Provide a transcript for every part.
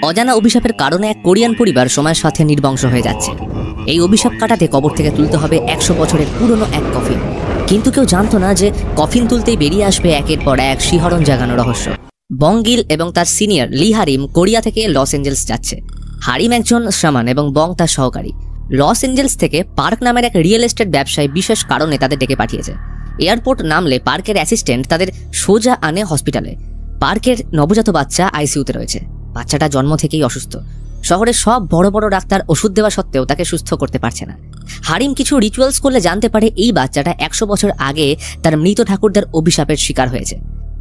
অজানা অভিশাপের কারণে এক কোরিয়ান পরিবার সময়ের সাথে নির্বংশ হয়ে যাচ্ছে। এই অভিশাপ কাটাতে কবর থেকে তুলতে হবে 100 বছরের পুরনো এক কফিন। কিন্তু কেউ জানতো না যে কফিন তুলতেই বেরিয়ে আসবে একের পর এক শিহরণ জাগানো রহস্য। বং গিল এবং তার সিনিয়র লি হারিম কোরিয়া থেকে লস এঞ্জেলস যাচ্ছে। হারিম একজন শামান এবং বং তার সহকারী। লস এঞ্জেলস থেকে পার্ক নামের এক রিয়েল এস্টেট ব্যবসায়ী বিশেষ কারণে তাদের ডেকে পাঠিয়েছে। এয়ারপোর্ট নামলে পার্কের অ্যাসিস্ট্যান্ট তাদের সোজা আনে হসপিটালে। পার্কের নবজাত বাচ্চা আইসিইউতে রয়েছে। বাচ্চাটা জন্ম থেকেই অসুস্থ। শহরের সব বড় বড় ডাক্তার ওষুধ দেওয়া সত্ত্বেও তাকে সুস্থ করতে পারছে না। হারিম কিছু রিচুয়ালস করলে জানতে পারে এই বাচ্চাটা 100 বছর আগে তার মৃত ঠাকুরদার অভিশাপের শিকার হয়েছে।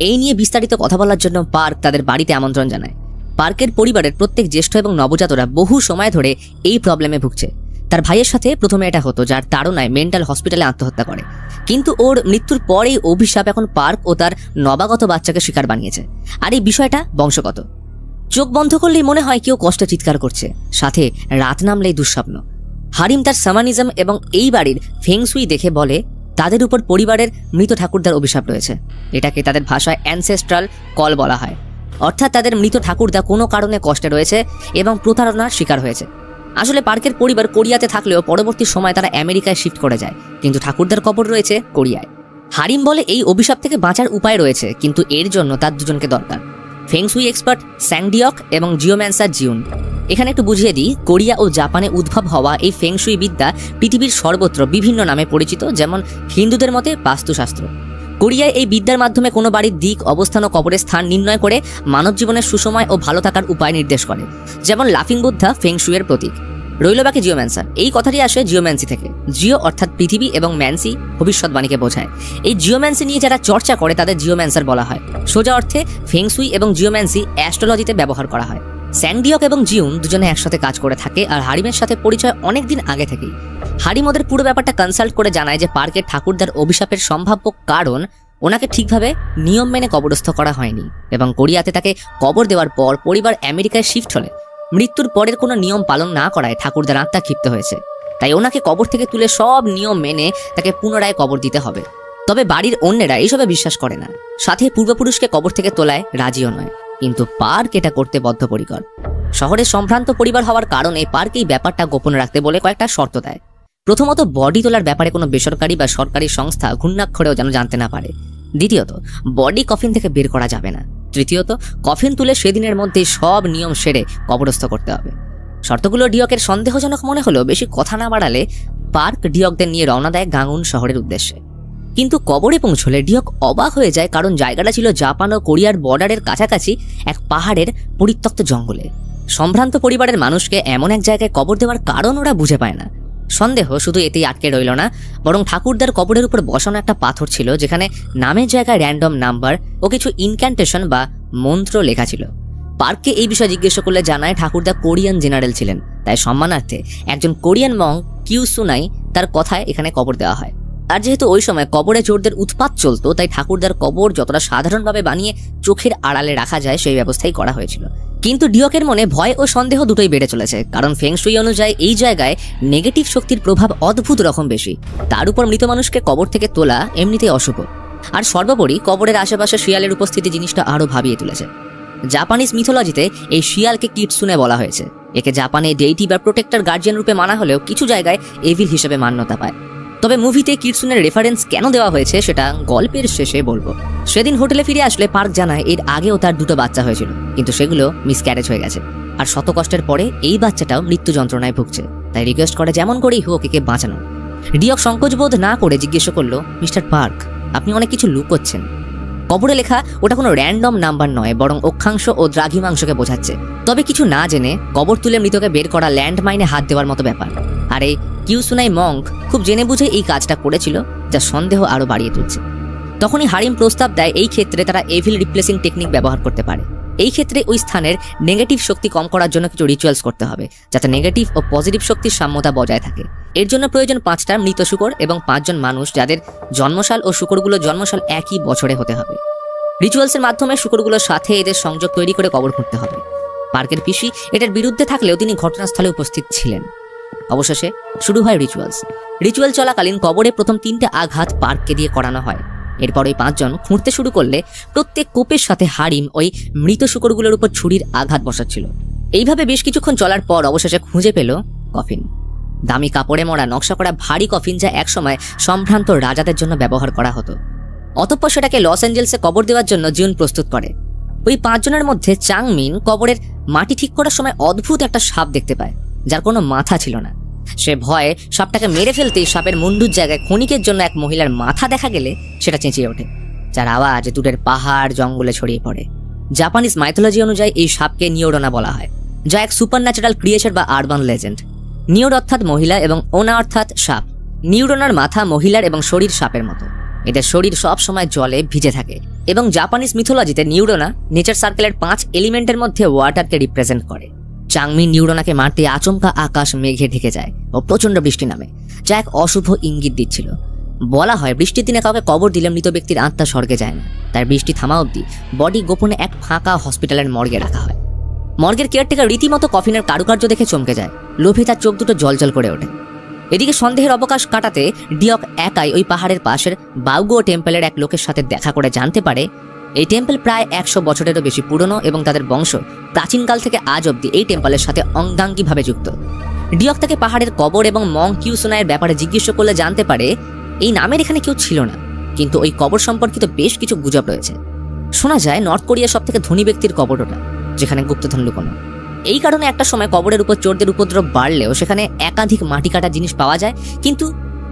এই নিয়ে বিস্তারিত কথা বলার জন্য পার্ক তাদের বাড়িতে আমন্ত্রণ জানায়। পার্কের পরিবারের প্রত্যেক জ্যেষ্ঠ এবং নবজাতরা বহু সময় ধরে এই প্রবলেমে ভুগছে। তার ভাইয়ের সাথে প্রথমে এটা হতো, যার তাড়নায় মেন্টাল হসপিটালে আত্মহত্যা করে। কিন্তু ওর মৃত্যুর পরেই অভিশাপ এখন পার্ক ও তার নবাগত বাচ্চাকে শিকার বানিয়েছে। আর এই বিষয়টা বংশগত। চোখ বন্ধ করলেই মনে হয় কেউ কষ্টে চিৎকার করছে, সাথে রাত নামলেই দুঃস্বপ্ন। হারিম তার শামানিজম এবং এই বাড়ির ফেংসুই দেখে বলে তাদের উপর পরিবারের মৃত ঠাকুরদার অভিশাপ রয়েছে। এটাকে তাদের ভাষায় অ্যানসেস্ট্রাল কল বলা হয়। অর্থাৎ তাদের মৃত ঠাকুরদা কোনো কারণে কষ্টে রয়েছে এবং প্রতারণার শিকার হয়েছে। আসলে পার্কের পরিবার কোরিয়াতে থাকলেও পরবর্তী সময় তারা আমেরিকায় শিফট করে যায়, কিন্তু ঠাকুরদার কবর রয়েছে কোরিয়ায়। হারিম বলে এই অভিশাপ থেকে বাঁচার উপায় রয়েছে, কিন্তু এর জন্য তার দুজনকে দরকার, ফেংসুই এক্সপার্ট স্যাংডিয়ক এবং জিওম্যান্সার জিউন। এখানে একটু বুঝিয়ে দিই, কোরিয়া ও জাপানে উদ্ভব হওয়া এই ফেংশুই বিদ্যা পৃথিবীর সর্বত্র বিভিন্ন নামে পরিচিত। যেমন হিন্দুদের মতে বাস্তুশাস্ত্র। কোরিয়ায় এই বিদ্যার মাধ্যমে কোনো বাড়ির দিক, অবস্থান ও কবরের স্থান নির্ণয় করে মানব জীবনের সুসময় ও ভালো থাকার উপায় নির্দেশ করে। যেমন লাফিং বুদ্ধা ফেংশুইয়ের প্রতীক। রইল বাকি জিওম্যান্সার। এই কথাটি আসে জিওম্যান্সি থেকে। জিও অর্থাৎ পৃথিবী এবং ম্যান্সি ভবিষ্যৎবাণীকে বোঝায়। এই জিওম্যান্সি নিয়ে যারা চর্চা করে তাদের জিওম্যান্সার বলা হয়। সোজা অর্থে ফেংসুই এবং জিওম্যান্সি অ্যাস্ট্রোলজিতে ব্যবহার করা হয়। স্যাংডিয়ক এবং জিউন দুজনে একসাথে কাজ করে থাকে, আর হারিমের সাথে পরিচয় অনেকদিন আগে থেকেই। হারিম ওদের পুরো ব্যাপারটা কনসাল্ট করে জানায় যে পার্কের ঠাকুরদার অভিশাপের সম্ভাব্য কারণ ওনাকে ঠিকভাবে নিয়ম মেনে কবরস্থ করা হয়নি, এবং কোরিয়াতে তাকে কবর দেওয়ার পর পরিবার আমেরিকায় শিফট হলে মৃত্যুর পরের কোনো নিয়ম পালন না করায় ঠাকুরদার আত্মা ক্ষিপ্ত হয়েছে। তাই ওনাকে কবর থেকে তুলে সব নিয়ম মেনে তাকে পুনরায় কবর দিতে হবে। তবে বাড়ির অন্যেরা এইসবে বিশ্বাস করে না, সাথে পূর্বপুরুষকে কবর থেকে তোলায় রাজিও নয়। কিন্তু পার্ক এটা করতে বদ্ধপরিকর। শহরের সম্ভ্রান্ত পরিবার হওয়ার কারণে পার্ক এই ব্যাপারটা গোপন রাখতে বলে কয়েকটা শর্ত দেয়। প্রথমত, বডি তোলার ব্যাপারে কোনো বেসরকারি বা সরকারি সংস্থা ঘূর্ণাক্ষরেও যেন জানতে না পারে। দ্বিতীয়ত, বডি কফিন থেকে বের করা যাবে না। তৃতীয়ত, কফিন তুলে সেদিনের মধ্যেই সব নিয়ম সেরে কবরস্থ করতে হবে। শর্তগুলো ডিয়কের সন্দেহজনক মনে হলেও বেশি কথা না বাড়ালে পার্ক ডিয়কদের নিয়ে রওনা দেয় গাঙ্গুন শহরের উদ্দেশ্যে। কিন্তু কবরে পৌঁছলে ডিয়ক অবাক হয়ে যায়, কারণ জায়গাটা ছিল জাপান ও কোরিয়ার বর্ডারের কাছাকাছি এক পাহাড়ের পরিত্যক্ত জঙ্গলে। সম্ভ্রান্ত পরিবারের মানুষকে এমন এক জায়গায় কবর দেওয়ার কারণ ওরা বুঝে পায় না। সন্দেহ শুধু এতেই আটকে রইল না, বরং ঠাকুরদার কবরের উপর বসানো একটা পাথর ছিল, যেখানে নামের জায়গায় র্যান্ডম নাম্বার ও কিছু ইনক্যান্টেশন বা মন্ত্র লেখা ছিল। পার্ককে এই বিষয়ে জিজ্ঞেস করলে জানায় ঠাকুরদা কোরিয়ান জেনারেল ছিলেন, তাই সম্মানার্থে একজন কোরিয়ান মং কিউসুনাই তার কথায় এখানে কবর দেওয়া হয়। আর যেহেতু ওই সময় কবরে চোরদের উৎপাত চলতো, তাই ঠাকুরদার কবর যতটা সাধারণভাবে বানিয়ে চোখের আড়ালে রাখা যায় সেই ব্যবস্থাই করা হয়েছিল। কিন্তু ডিয়কের মনে ভয় ও সন্দেহ দুটোই বেড়ে চলেছে, কারণ ফেংশুই অনুযায়ী এই জায়গায় নেগেটিভ শক্তির প্রভাব অদ্ভুত রকম বেশি। তার উপর মৃত মানুষকে কবর থেকে তোলা এমনিতেই অশুভ। আর সর্বোপরি কবরের আশেপাশে শিয়ালের উপস্থিতি জিনিসটা আরও ভাবিয়ে তুলেছে। জাপানিজ মিথোলজিতে এই শিয়ালকে কিটসুনে বলা হয়েছে। একে জাপানে ডেইটি বা প্রোটেক্টর গার্জিয়ান রূপে মানা হলেও কিছু জায়গায় এভিল হিসেবে মান্যতা পায়। তবে মুভিতে কিটসুনের রেফারেন্স কেন দেওয়া হয়েছে সেটা গল্পের শেষে বলবো। সেদিন হোটেলে ফিরে আসলে পার্ক জানায় এর আগেও তার 2টো বাচ্চা হয়েছিল, কিন্তু সেগুলো মিসক্যারেজ হয়ে গেছে। আর শত কষ্টের পরে এই বাচ্চাটাও মৃত্যু যন্ত্রণায় ভুগছে। তাই রিকোয়েস্ট করে যেমন করেই হোক একে বাঁচানো। ডিয়ক সংকোচবোধ না করে জিজ্ঞেস করলো, মিস্টার পার্ক, আপনি অনেক কিছু লুকোচ্ছেন। কবরে লেখা ওটা কোনো র্যান্ডম নাম্বার নয়, বরং অক্ষাংশ ও দ্রাঘিমাংশকে বোঝাচ্ছে। তবে কিছু না জেনে কবর তুলে মৃতকে বের করা ল্যান্ড মাইনে হাত দেওয়ার মতো ব্যাপার। আর এই কিউসুনাই মঙ্ক খুব জেনে বুঝে এই কাজটা করেছিল, যা সন্দেহ আরো বাড়িয়ে তুলছে। তখনই হারিম প্রস্তাব দেয় এই ক্ষেত্রে তারা এভিল রিপ্লেসিং টেকনিক ব্যবহার করতে পারে। এই ক্ষেত্রে ওই স্থানের নেগেটিভ শক্তি কম করার জন্য কিছু রিচুয়ালস করতে হবে, যাতে নেগেটিভ ও পজিটিভ শক্তির সাম্যতা বজায় থাকে। এর জন্য প্রয়োজন 5টা মৃত শুকর এবং 5 জন মানুষ যাদের জন্মসাল ও শুকরগুলো জন্মসাল একই বছরে হতে হবে। রিচুয়ালসের মাধ্যমে শুকরগুলোর সাথে এদের সংযোগ তৈরি করে কবর খুঁড়তে হবে। পার্কের পিসি এটার বিরুদ্ধে থাকলেও তিনি ঘটনাস্থলে উপস্থিত ছিলেন। অবশেষে শুরু হয় রিচুয়াল চলাকালীন কবরে প্রথম 3টে আঘাত পার্ককে দিয়ে করানো হয়। এরপর ওই 5 জন খুঁড়তে শুরু করলে প্রত্যেক কোপের সাথে হারিম ওই মৃত শুকরগুলোর উপর ছুরির আঘাত বসাচ্ছিল। এইভাবে বেশ কিছুক্ষণ চলার পর অবশেষে খুঁজে পেল কফিন। দামি কাপড়ে মোড়া নকশা করা ভারী কফিন, যা একসময় সম্ভ্রান্ত রাজাদের জন্য ব্যবহার করা হতো। অতঃপর সেটাকে লস অ্যাঞ্জেলসে কবর দেওয়ার জন্য জিউন প্রস্তুত করে। ওই 5 জনের মধ্যে চাংমিন কবরের মাটি ঠিক করার সময় অদ্ভুত একটা সাপ দেখতে পায়, যার কোনো মাথা ছিল না। সে ভয়ে সাপটাকে মেরে ফেলতেই সাপের মুন্ডুর জায়গায় ক্ষণিকের জন্য এক মহিলার মাথা দেখা গেলে সেটা চেঁচিয়ে ওঠে, যার আওয়াজ দূরের পাহাড় জঙ্গলে ছড়িয়ে পড়ে। জাপানিজ মাইথোলজি অনুযায়ী এই সাপকে নিওডোনা বলা হয়, যা এক সুপারন্যাচারাল ক্রিয়েচার বা আরবান লেজেন্ড। নিওড অর্থাৎ মহিলা এবং ওনা অর্থাৎ সাপ। নিওডোনার মাথা মহিলার এবং শরীর সাপের মতো। এদের শরীর সব সময় জলে ভিজে থাকে এবং জাপানিজ মিথোলজিতে নিওডোনা নেচার সার্কেলের 5 এলিমেন্টের মধ্যে ওয়াটারকে রিপ্রেজেন্ট করে। চাংমিন নিওডোনাকে মারতে আচমকা আকাশ মেঘে ঢেকে যায় ও প্রচন্ড বৃষ্টি নামে, যা এক অশুভ ইঙ্গিত দিচ্ছিল। বলা হয় বৃষ্টির দিনে কাউকে কবর দিলে মৃত ব্যক্তির আত্মা স্বর্গে যায় না, তাই বৃষ্টি থামা অবধি বডি গোপনে এক ফাঁকা হসপিটালের মর্গে রাখা হয়। মর্গের কেয়ারটেকার রীতিমতো কফিনের কারুকার্য দেখে চমকে যায়, লোভে তার চোখ দুটো জলজল করে ওঠে। এদিকে সন্দেহের অবকাশ কাটাতে ডিয়ক একাই ওই পাহাড়ের পাশের বাউগো টেম্পলের এক লোকের সাথে দেখা করে জানতে পারে এই টেম্পল প্রায় 100 বছরেরও বেশি পুরনো এবং তাদের বংশ প্রাচীনকাল থেকে আজ অবধি এই টেম্পলের সাথে অঙ্গাঙ্গিভাবে যুক্ত। ডিয়ক তাকে পাহাড়ের কবর এবং মং কিউসুনায়ের ব্যাপারে জিজ্ঞেস করলে জানতে পারে এই নামের এখানে কেউ ছিল না, কিন্তু ওই কবর সম্পর্কিত বেশ কিছু গুজব রয়েছে। শোনা যায় নর্থ কোরিয়ার সব থেকে ধনী ব্যক্তির কবর ওটা, যেখানে গুপ্তধন লুকোনো। এই কারণে একটা সময় কবরের উপর চোরদের উপদ্রব বাড়লেও সেখানে একাধিক মাটি কাটা জিনিস পাওয়া যায়, কিন্তু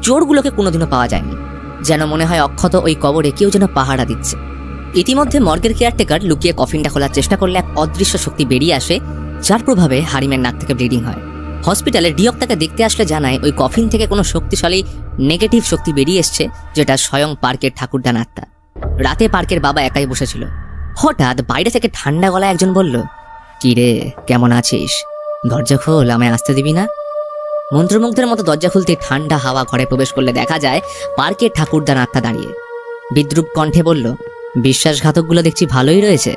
চোরগুলোকে কোনোদিনও পাওয়া যায়নি। যেন মনে হয় অক্ষত ওই কবরে কেউ যেন পাহারা দিচ্ছে। ইতিমধ্যে মর্গের কেয়ারটেকার লুকিয়ে কফিনটা খোলার চেষ্টা করলে এক অদৃশ্য শক্তি বেরিয়ে আসে, যার প্রভাবে হারিমের নাক থেকে ব্লিডিং হয়। হসপিটালে ডিয়ক তাকে দেখতে আসলে জানায় ওই কফিন থেকে কোনো শক্তিশালী নেগেটিভ শক্তি বেরিয়ে এসছে, যেটা স্বয়ং পার্কের ঠাকুরদান আত্মা। রাতে পার্কের বাবা একাই বসেছিল। হঠাৎ বাইরে থেকে ঠান্ডা গলায় একজন বলল, কি রে, কেমন আছিস? দরজা খোল, আমায় আসতে দিবি না? মন্ত্রমুগ্ধের মতো দরজা খুলতে ঠান্ডা হাওয়া ঘরে প্রবেশ করলে দেখা যায় পার্কের ঠাকুরদান আত্মা দাঁড়িয়ে। বিদ্রুপ কণ্ঠে বলল, বিশ্বাসঘাতকগুলো দেখছি ভালোই রয়েছে।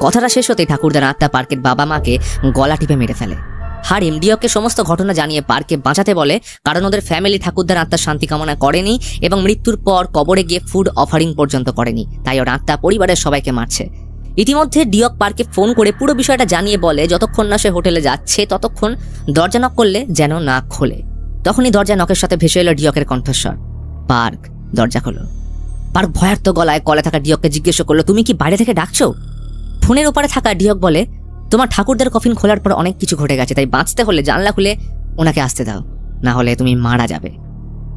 কথাটা শেষ হতেই ঠাকুরদান আত্মা পার্কের বাবা মাকে গলা টিপে মেরে ফেলে। হারিম ডিয়ককে সমস্ত ঘটনা জানিয়ে পার্ককে বাঁচাতে বলে, কারণ ওদের ফ্যামিলি ঠাকুরদার আত্মার শান্তি কামনা করেনি এবং মৃত্যুর পর কবরে গিয়ে ফুড অফারিং পর্যন্ত করেনি, তাই ওর আত্মা পরিবারের সবাইকে মারছে। ইতিমধ্যে ডিয়ক পার্কে ফোন করে পুরো বিষয়টা জানিয়ে বলে যতক্ষণ না সে হোটেলে যাচ্ছে ততক্ষণ দরজা নক করলে যেন না খোলে। তখনই দরজা নকের সাথে ভেসে এলো ডিয়কের কণ্ঠস্বর, পার্ক, দরজা খোলো। পার্ক ভয়ার্ত গলায় কলে থাকা ডিয়ককে জিজ্ঞেস করলো, তুমি কি বাইরে থেকে ডাকছো? ফোনের ওপারে থাকা ডিয়ক বলে, তোমার ঠাকুরদার কফিন খোলার পর অনেক কিছু ঘটে গেছে, তাই বাঁচতে হলে জানলা খুলে ওনাকে আসতে দাও, না হলে তুমি মারা যাবে।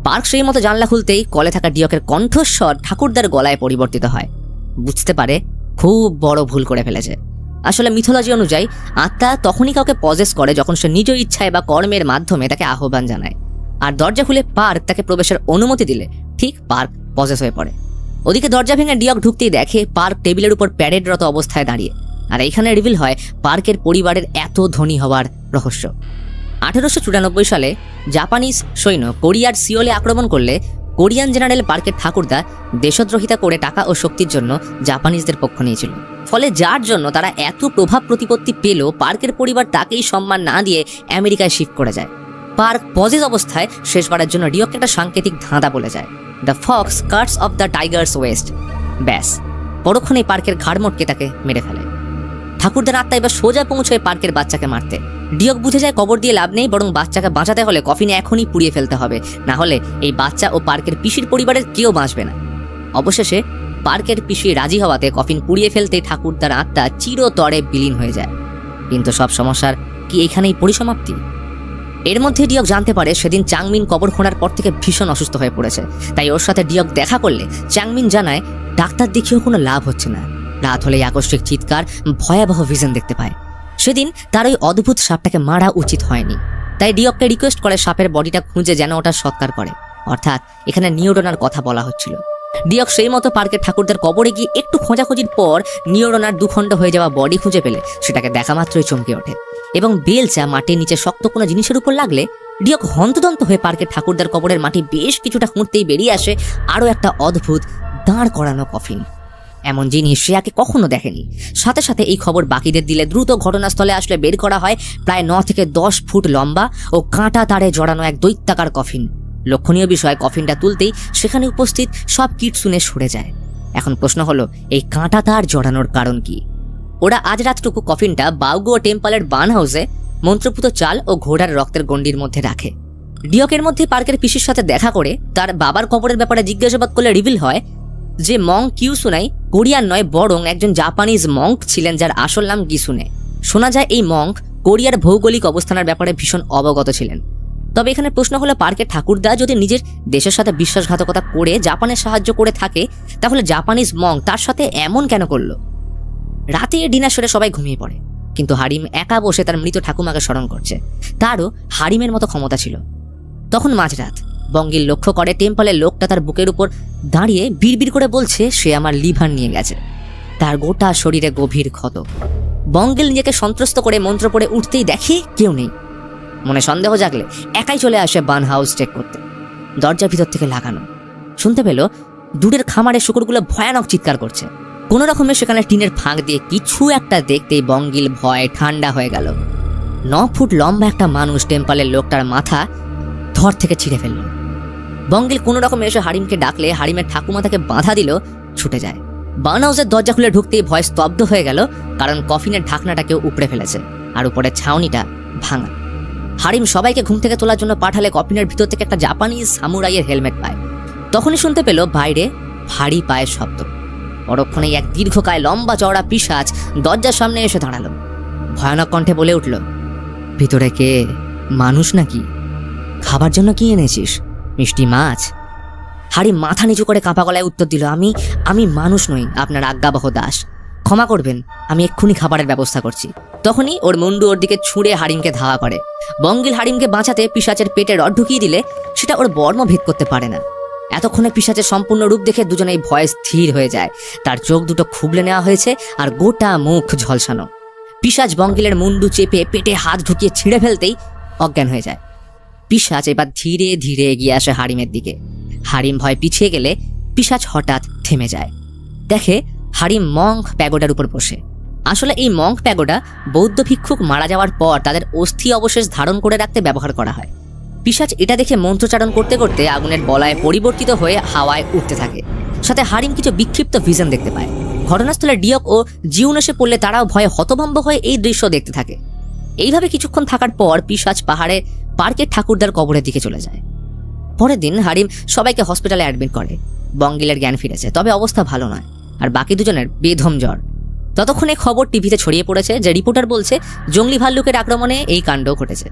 পার্ক সেই মতো জানলা খুলতেই কলে থাকা ডিয়কের কণ্ঠস্বর ঠাকুরদার গলায় পরিবর্তিত হয়। বুঝতে পারে খুব বড় ভুল করে ফেলেছে। আসলে মিথোলজি অনুযায়ী আত্মা তখনই কাউকে পজেস করে যখন সে নিজ ইচ্ছায় বা কর্মের মাধ্যমে তাকে আহ্বান জানায়, আর দরজা খুলে পার্ক তাকে প্রবেশের অনুমতি দিলে ঠিক পার্ক পজেস হয়ে পড়ে। ওদিকে দরজা ভেঙে ডিয়ক ঢুকতেই দেখে পার্ক টেবিলের উপর প্যারেডরত অবস্থায় দাঁড়িয়ে, আর এইখানে রিভিল হয় পার্কের পরিবারের এত ধনী হওয়ার রহস্য। 1894 সালে জাপানিজ সৈন্য কোরিয়ার সিওলে আক্রমণ করলে কোরিয়ান জেনারেল পার্কের ঠাকুরদা দেশদ্রোহিতা করে টাকা ও শক্তির জন্য জাপানিজদের পক্ষ নিয়েছিল। ফলে যার জন্য তারা এত প্রভাব প্রতিপত্তি পেল, পার্কের পরিবার তাকেই সম্মান না দিয়ে আমেরিকায় শিফট করে যায়। পার্ক পজেস অবস্থায় শেষবারের জন্য ডিয়ককে একটা সাংকেতিক ধাঁধা বলে যায়, the Fox Katz of the Tigers West. ব্যাস, পরক্ষণেই পার্কের ঘাড় মোটকে তাকে মেরে ফেলে। ঠাকুরদার আত্মা এবার সোজা পৌঁছয় পার্কের বাচ্চাকে মারতে। ডিয়ক বুঝে যায় কবর দিয়ে লাভ নেই, বরং বাচ্চাকে বাঁচাতে হলে কফিনে এখনই পুড়িয়ে ফেলতে হবে, না হলে এই বাচ্চা ও পার্কের পিসির পরিবারের কেউ বাঁচবে না। অবশেষে পার্কের পিসি রাজি হওয়াতে কফিন পুড়িয়ে ফেলতে ঠাকুরদার আত্মা চিরতরে বিলীন হয়ে যায়। কিন্তু সব সমস্যার কি এখানেই পরিসমাপ্তি? এর মধ্যে ডিয়ক জানতে পারে সেদিন চাংমিন কবর খোঁড়ার পর থেকে ভীষণ অসুস্থ হয়ে পড়েছে, তাই ওর সাথে ডিয়ক দেখা করলে চাংমিন জানায় ডাক্তার দেখিয়েও কোনো লাভ হচ্ছে না। রাত হলেই আকস্মিক চিৎকার, ভয়াবহ ভিশন দেখতে পায়। সেদিন তার ওই অদ্ভুত সাপটাকে মারা উচিত হয়নি, তাই ডিয়ককে রিকোয়েস্ট করে সাপের বডিটা খুঁজে যেন ওটা সৎকার করে, অর্থাৎ এখানে নিওডোনার কথা বলা হচ্ছিল। ডিয়ক সেই মতো পার্কের ঠাকুরদার কবরে গিয়ে একটু খোঁজাখুঁজির পর নিওডোনার দুখণ্ড হয়ে যাওয়া বডি খুঁজে পেলে সেটাকে দেখা মাত্রই চমকে ওঠে এবং বেলচা মাটির নিচে শক্ত কোনো জিনিসের উপর লাগলে ডিয়ক হন্তদন্ত হয়ে পার্কের ঠাকুরদার কবরের মাটি বেশ কিছুটা খুঁড়তেই বেরিয়ে আসে আরও একটা অদ্ভুত দাঁড় করানো কফিন। এমন জিনিস সে আগে কখনো দেখেনি। সাথে সাথে এই খবর বাকিদের দিলে দ্রুত ঘটনাস্থলে আসলে বের করা হয় প্রায় 9 থেকে 10 ফুট লম্বা ও কাঁটা তারে জড়ানো এক দৈত্যাকার কফিন। লক্ষণীয় বিষয়, কফিনটা তুলতেই সেখানে উপস্থিত সব কিট শুনে সরে যায়। এখন প্রশ্ন হলো, এই কাঁটা তার জড়ানোর কারণ কি? ওরা আজ রাতটুকু কফিনটা বাউগো টেম্পলের বার্ন হাউসে মন্ত্রপুত চাল ও ঘোড়ার রক্তের গণ্ডির মধ্যে রাখে। ডিয়কের মধ্যে পার্কের পিসির সাথে দেখা করে তার বাবার কবরের ব্যাপারে জিজ্ঞাসাবাদ করলে রিভিল হয় যে মঙ্ক কিউসুনাই কোরিয়ান নয় বরং একজন জাপানিজ মঙ্ক ছিলেন, যার আসল নাম গিসুনে। শোনা যায় এই মঙ্ক কোরিয়ার ভৌগোলিক অবস্থানের ব্যাপারে ভীষণ অবগত ছিলেন। তবে এখানে প্রশ্ন হলো, পার্কের ঠাকুরদা যদি নিজের দেশের সাথে বিশ্বাসঘাতকতা করে জাপানের সাহায্য করে থাকে, তাহলে জাপানিজ মঙ্ক তার সাথে এমন কেন করলো? রাতে ডিনার সেরে সবাই ঘুমিয়ে পড়ে, কিন্তু হারিম একা বসে তার মৃত ঠাকুমাকে স্মরণ করছে। তারও হারিমের মতো ক্ষমতা ছিল। তখন মাঝরাত। বঙ্গিল লক্ষ্য করে টেম্পলের লোকটা তার বুকের উপর দাঁড়িয়ে বিড়বিড় করে বলছে সে আমার লিভার নিয়ে গেছে। তার গোটা শরীরে গভীর ক্ষত। বঙ্গিল নিজেকে সন্ত্রস্ত করে মন্ত্র পড়ে উঠতেই দেখে কেউ নেই। মনে সন্দেহ জাগলে একাই চলে আসে বার্ন হাউস চেক করতে। দরজার ভিতর থেকে লাগানো। শুনতে পেল দূরের খামারের শুকুরগুলো ভয়ানক চিৎকার করছে। কোনো রকমে সেখানে টিনের ফাঁক দিয়ে কিছু একটা দেখতেই বঙ্গিল ভয়ে ঠান্ডা হয়ে গেল। 9 ফুট লম্বা একটা মানুষ টেম্পলের লোকটার মাথা ধর থেকে ছিঁড়ে ফেলল। বঙ্গিল কোনো রকমে এসে হারিমকে ডাকলে হারিমের ঠাকুমা তাকে বাধা দিল, ছুটে যায়। বার্ন হাউসের দরজা খুলে ঢুকতেই ভয় স্তব্ধ হয়ে গেল, কারণ কফিনের ঢাকনাটা কেউ উপড়ে ফেলেছে আর উপরে ছাউনিটা ভাঙা। হারিম সবাইকে ঘুম থেকে তোলার জন্য পাঠালে কফিনের ভিতর থেকে একটা জাপানিজ সামুরাইয়ের হেলমেট পায়। তখনই শুনতে পেল বাইরে ভারী পায়ের শব্দ। পরক্ষণেই এক দীর্ঘকায় লম্বা চওড়া পিশাচ দরজার সামনে এসে দাঁড়ালো। ভয়ানক কণ্ঠে বলে উঠল, ভিতরে কে? মানুষ নাকি? খাবার জন্য কি এনেছিস? মিষ্টি মাছ? হারিম মাথা নিচু করে কাঁপা গলায় উত্তর দিল, আমি মানুষ নই, আপনার আজ্ঞাবহ দাস। ক্ষমা করবেন, আমি এক্ষুনি খাবারের ব্যবস্থা করছি। তখনই ওর মুন্ডু ওর দিকে ছুঁড়ে হারিমকে ধাওয়া করে। বঙ্গিল হারিমকে বাঁচাতে পিশাচের পেটে রড ঢুকিয়ে দিলে সেটা ওর বর্ম ভেদ করতে পারে না। এতক্ষণে পিশাচের সম্পূর্ণ রূপ দেখে দুজনেই ভয়ে স্থির হয়ে যায়। তার চোখ দুটো খুবলে নেওয়া হয়েছে আর গোটা মুখ ঝলসানো। পিশাচ বঙ্গিলের মুন্ডু চেপে পেটে হাত ঢুকিয়ে ছিঁড়ে ফেলতেই অজ্ঞান হয়ে যায়। পিশাচ এবার ধীরে ধীরে এগিয়ে আসে হারিমের দিকে। হারিম ভয় পিছিয়ে গেলে পিশাচ হঠাৎ থেমে যায়। দেখে হারিম মঙ্ক প্যাগোডার উপর বসে। আসলে এই মঙ্ক প্যাগোডা বৌদ্ধ ভিক্ষুক মারা যাওয়ার পর তাদের অস্থি অবশেষ ধারণ করে রাখতে ব্যবহার করা হয়। পিশাচ এটা দেখে মন্ত্রচারণ করতে করতে আগুনের বলয়ে পরিবর্তিত হয়ে হাওয়ায় উঠতে থাকে। সাথে হারিম কিছু বিক্ষিপ্ত ভিশন দেখতে পায়। ঘটনাস্থলে ডিয়ক ও জিউন এসে পড়লে তারাও ভয়ে হতভম্ব হয়ে এই দৃশ্য দেখতে থাকে। এইভাবে কিছুক্ষণ থাকার পর পিশাচ পাহাড়ে পার্কের ঠাকুরদার কবরের দিকে চলে যায়। পরের দিন হারিম সবাইকে হসপিটালে অ্যাডমিট করে। বঙ্গিলের জ্ঞান ফিরেছে, তবে অবস্থা ভালো নয়, আর বাকি দুজনের বেধম জ্বর। ততক্ষণে খবর টিভিতে ছড়িয়ে পড়েছে যে রিপোর্টার বলছে জঙ্গলি ভাল্লুকের আক্রমণে এই কাণ্ড ঘটেছে।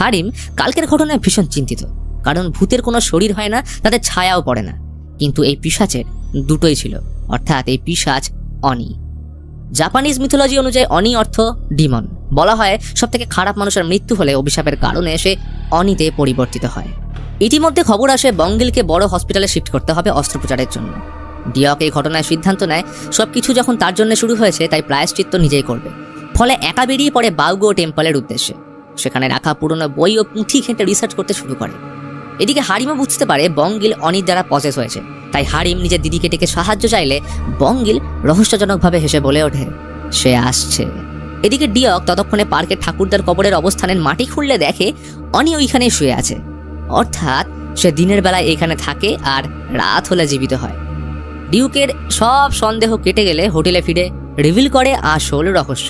হারিম কালকের ঘটনায় ভীষণ চিন্তিত, কারণ ভূতের কোনো শরীর হয় না, তাদের ছায়াও পড়ে না। কিন্তু এই পিশাচের দুটোই ছিল, অর্থাৎ এই পিশাচ অনি। জাপানিজ মিথোলজি অনুযায়ী অনি অর্থ ডিমন। বলা হয় সবথেকে খারাপ মানুষের মৃত্যু হলে অভিশাপের কারণে এসে অনিতে পরিবর্তিত হয়। ইতিমধ্যে খবর আসে বঙ্গিলকে বড় হসপিটালে শিফট করতে হবে অস্ত্রোপচারের জন্য। ডিয়ক এই ঘটনায় সিদ্ধান্ত নেয় সবকিছু যখন তার জন্য শুরু হয়েছে তাই প্রায়শ্চিত্ত নিজেই করবে। ফলে একা বেরিয়ে পড়ে বাউগো টেম্পলের উদ্দেশ্যে। সেখানে রাখা পুরনো বই ও পুঁথি ঘেঁটে রিসার্চ করতে শুরু করে। এদিকে হারিমও বুঝতে পারে বঙ্গিল অনির দ্বারা পসেস হয়েছে, তাই হারিম নিজের দিদিকে ডেকে সাহায্য চাইলে বঙ্গিল রহস্যজনকভাবে হেসে বলে ওঠে, সে আসছে। এদিকে ডিয়ক ততক্ষণে পার্কের ঠাকুরদার কবরের অবস্থানের মাটি খুঁড়লে দেখে অনি ওইখানে শুয়ে আছে। অর্থাৎ সে দিনের বেলায় এখানে থাকে আর রাত হলে জীবিত হয়। ডিউকের সব সন্দেহ কেটে গেলে হোটেলে ফিরে রিভিল করে আসল রহস্য।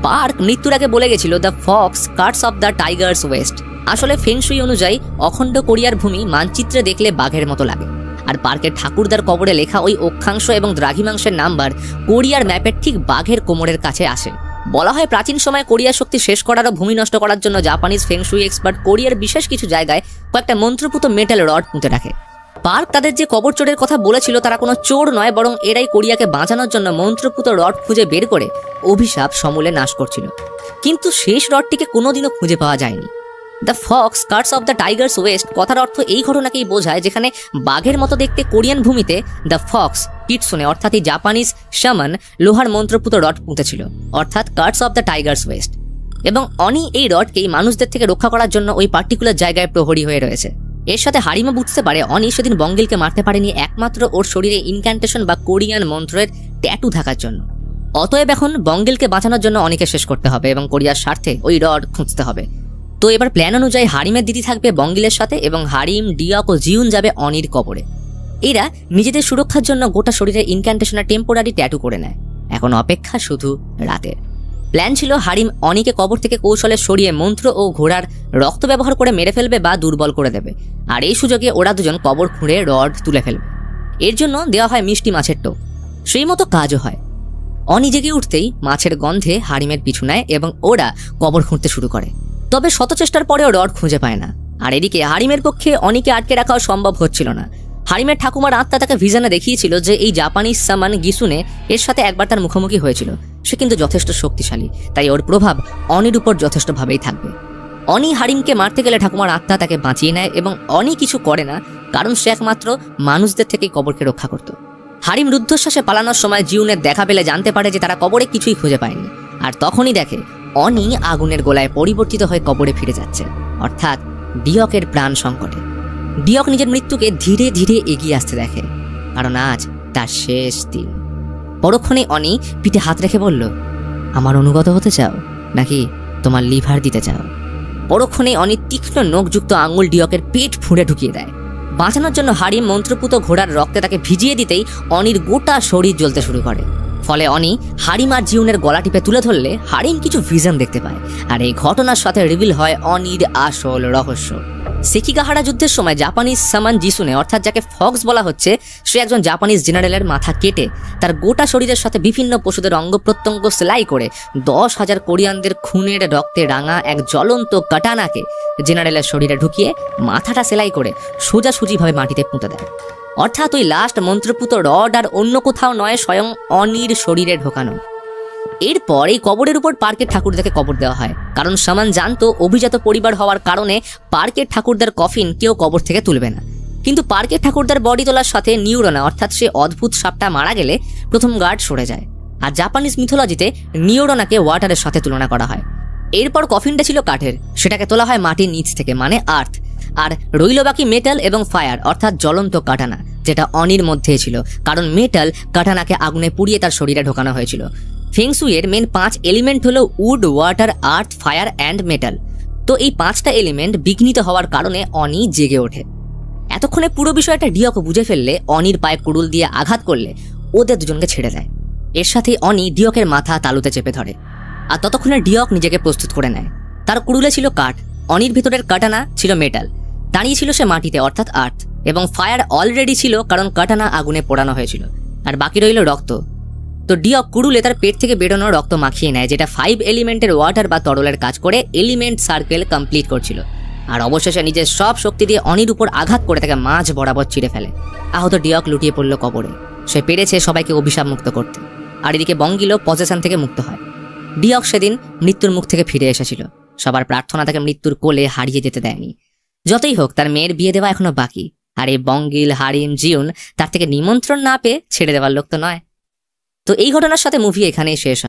পার্ক মৃত্যুর আগে বলে গেছিল the Fox Katz of the Tigers West. আসলে ফেংশুই অনুযায়ী অখণ্ড কোরিয়ার ভূমি মানচিত্রে দেখলে বাঘের মতো লাগে, আর পার্কের ঠাকুরদার কবরে লেখা ওই অক্ষাংশ এবং দ্রাঘিমাংশের নাম্বার কোরিয়ার ম্যাপের ঠিক বাঘের কোমরের কাছে আসে। বলা হয় প্রাচীন সময়ে কোরিয়ার শক্তি শেষ করার ও ভূমি নষ্ট করার জন্য জাপানিজ ফেংশুই এক্সপার্ট কোরিয়ার বিশেষ কিছু জায়গায় কয়েকটা মন্ত্রপুত মেটাল রড পুঁতে রাখে। পার্ক তাদের যে কবর চোরের কথা বলেছিল তারা কোনো চোর নয়, বরং এরাই কোরিয়াকে বাঁচানোর জন্য মন্ত্রপুত রড খুঁজে বের করে অভিশাপ সমূলে নাশ করছিল। কিন্তু শেষ রডটিকে কোনোদিনও খুঁজে পাওয়া যায়নি। The Fox Katz of the Tigers West কথার অর্থ এই ঘটনাকেই বোঝায় যেখানে বাঘের মতো দেখতে কোরিয়ান ভূমিতে দ্য ফক্স কিটসুনে অর্থাৎ এই জাপানিজ শামান লোহার মন্ত্রপুত রড পুঁতেছিল, অর্থাৎ Katz of the Tigers West. এবং অনি এই রডকেই মানুষদের থেকে রক্ষা করার জন্য ওই পার্টিকুলার জায়গায় প্রহরী হয়ে রয়েছে। এর সাথে হারিমা বুঝতে পারে অনি সেদিন বঙ্গিলকে মারতে পারেনি একমাত্র ওর শরীরে ইনক্যান্টেশন বা কোরিয়ান মন্ত্রের ট্যাটু থাকার জন্য। অতএব এখন বঙ্গিলকে বাঁচানোর জন্য অনিকে শেষ করতে হবে এবং কোরিয়ার স্বার্থে ওই রড খুঁজতে হবে। তো এবার প্ল্যান অনুযায়ী হারিমের দিদি থাকবে বঙ্গিলের সাথে এবং হারিম, ডিয়ক ও জিউন যাবে অনির কবরে। এরা নিজেদের সুরক্ষার জন্য গোটা শরীরে ইনক্যান্টেশনের টেম্পোরারি ট্যাটু করে নেয়। এখন অপেক্ষা শুধু রাতের। প্ল্যান ছিল হারিম অনিকে কবর থেকে কৌশলে সরিয়ে মন্ত্র ও ঘোড়ার রক্ত ব্যবহার করে মেরে ফেলবে বা দুর্বল করে দেবে, আর এই সুযোগে ওরা দুজন কবর খুঁড়ে রড তুলে ফেলবে। এর জন্য দেওয়া হয় মিষ্টি মাছের টোপ। সেই মতো কাজও হয়। অনি জেগে উঠতেই মাছের গন্ধে হারিমের পিছু নেয় এবং ওরা কবর খুঁড়তে শুরু করে। তবে শত চেষ্টার পরেও রড খুঁজে পায় না। আর এদিকে হারিমের পক্ষে অনিকে আটকে রাখাও সম্ভব হচ্ছিল না। হারিমের ঠাকুমার আত্মা তাকে ভিজনে দেখিয়েছিল যে এই জাপানিজ সামান গিসুনে এর সাথে একবার তার মুখোমুখি হয়েছিল। সে কিন্তু যথেষ্ট শক্তিশালী, তাই ওর প্রভাব অনির উপর যথেষ্টভাবেই থাকবে। অনি হারিমকে মারতে গেলে ঠাকুমার আত্মা তাকে বাঁচিয়ে নেয় এবং অনি কিছু করে না, কারণ সে একমাত্র মানুষদের থেকেই কবরকে রক্ষা করত। হারিম রুদ্ধশ্বাসে পালানোর সময় জিউনের দেখা পেলে জানতে পারে যে তারা কবরে কিছুই খুঁজে পায়নি। আর তখনই দেখে অনি আগুনের গোলায় পরিবর্তিত হয়ে কবরে ফিরে যাচ্ছে, অর্থাৎ ডিয়কের প্রাণ সংকটে। ডিয়ক নিজের মৃত্যুকে ধীরে ধীরে এগিয়ে আসতে দেখে, কারণ আজ তার শেষ দিন। পরক্ষণে অনি পিঠে হাত রেখে বলল, আমার অনুগত হতে চাও নাকি তোমার লিভার দিতে চাও? পরক্ষণে অনি তীক্ষ্ণ নখযুক্ত আঙুল ডিয়কের পেট ফুঁড়ে ঢুকিয়ে দেয়। বাঁচানোর জন্য হারিম মন্ত্রপুত ঘোড়ার রক্তে তাকে ভিজিয়ে দিতেই অনির গোটা শরীর জ্বলতে শুরু করে। ফলে অনি হারিম আর জিউনের গলা টিপে তুলে ধরলে হারিম কিছু ভিশন দেখতে পায়, আর এই ঘটনার সাথে রিভিল হয় অনির আসল রহস্য। সেকিগাহারা যুদ্ধের সময় জাপানিজ সামান জিসুনে, অর্থাৎ যাকে ফক্স বলা হচ্ছে, সে একজন জাপানিজ জেনারেলের মাথা কেটে তার গোটা শরীরের সাথে বিভিন্ন পশুদের অঙ্গ প্রত্যঙ্গ সেলাই করে 10,000 কোরিয়ানদের খুনের রক্তে রাঙা এক জ্বলন্ত কাটানাকে জেনারেলের শরীরে ঢুকিয়ে মাথাটা সেলাই করে সোজাসুজিভাবে মাটিতে পুঁতে দেয়। অর্থাৎ ওই লাস্ট মন্ত্রপুত রড আর অন্য কোথাও নয়, স্বয়ং অনির শরীরে ঢোকানো। এরপর এই কবরের উপর পার্কের ঠাকুরদাকে কবর দেওয়া হয়, কারণ সামান জানতো অভিজাত পরিবার হওয়ার কারণে পার্কের ঠাকুরদার কফিন কেউ কবর থেকে তুলবে না। কিন্তু পার্কের ঠাকুরদার বডি তোলার সাথে নিউরোনা, অর্থাৎ সে অদ্ভুত সাপটা মারা গেলে প্রথম গার্ড সরে যায়। আর জাপানিজ মিথোলজিতে নিউরোনাকে ওয়াটারের সাথে তুলনা করা হয়। এরপর কফিনটা ছিল কাঠের, সেটাকে তোলা হয় মাটির নিচ থেকে, মানে আর্থ। আর রইল বাকি মেটাল এবং ফায়ার, অর্থাৎ জ্বলন্ত কাটানা, যেটা অনির মধ্যেই ছিল, কারণ মেটাল কাটানাকে আগুনে পুড়িয়ে তার শরীরে ঢোকানো হয়েছিল। ফেংসুইয়ের মেন 5 এলিমেন্ট হলো wood, water, earth, fire and metal. তো এই 5টা এলিমেন্ট বিঘ্নিত হওয়ার কারণে অনি জেগে ওঠে। এতক্ষণে পুরো বিষয়টা ডিয়ক বুঝে ফেললে অনির পায়ে কুড়ুল দিয়ে আঘাত করলে ওদের দুজনকে ছেড়ে দেয়। এর সাথে অনি ডিয়কের মাথা তালুতে চেপে ধরে, আর ততক্ষণে ডিয়ক নিজেকে প্রস্তুত করে নেয়। তার কুড়ুলে ছিল কাঠ, অনির ভিতরের কাটানা ছিল মেটাল, দাঁড়িয়ে ছিল সে মাটিতে, অর্থাৎ আর্থ, এবং ফায়ার অলরেডি ছিল, কারণ কাটানা আগুনে পোড়ানো হয়েছিল। আর বাকি রইল রক্ত। তো ডিয়ক কুড়ুলে তার পেট থেকে বেরোনো রক্ত মাখিয়ে নেয়, যেটা 5 এলিমেন্টের ওয়াটার বা তরলের কাজ করে এলিমেন্ট সার্কেল কমপ্লিট করছিল। আর অবশেষে নিজের সব শক্তি দিয়ে অনির উপর আঘাত করে তাকে মাঝ বরাবর চিড়ে ফেলে। আহত ডিয়ক লুটিয়ে পড়ল কবরে। সে পেরেছে সবাইকে অভিশাপ মুক্ত করতে। আর এদিকে বঙ্গিলো পজেশন থেকে মুক্ত হয়। ডিয়ক সেদিন মৃত্যুর মুখ থেকে ফিরে এসেছিল। সবার প্রার্থনা তাকে মৃত্যুর কোলে হারিয়ে যেতে দেয়নি। যতই হোক, তার মেয়ের বিয়ে দেওয়া এখনো বাকি। আর এই বঙ্গিল, হারিম, জিউন তার থেকে নিমন্ত্রণ না পেয়ে ছেড়ে দেওয়ার লোক তো নয়। তো এই ঘটনার সাথে মুভি এখানেই শেষ হয়।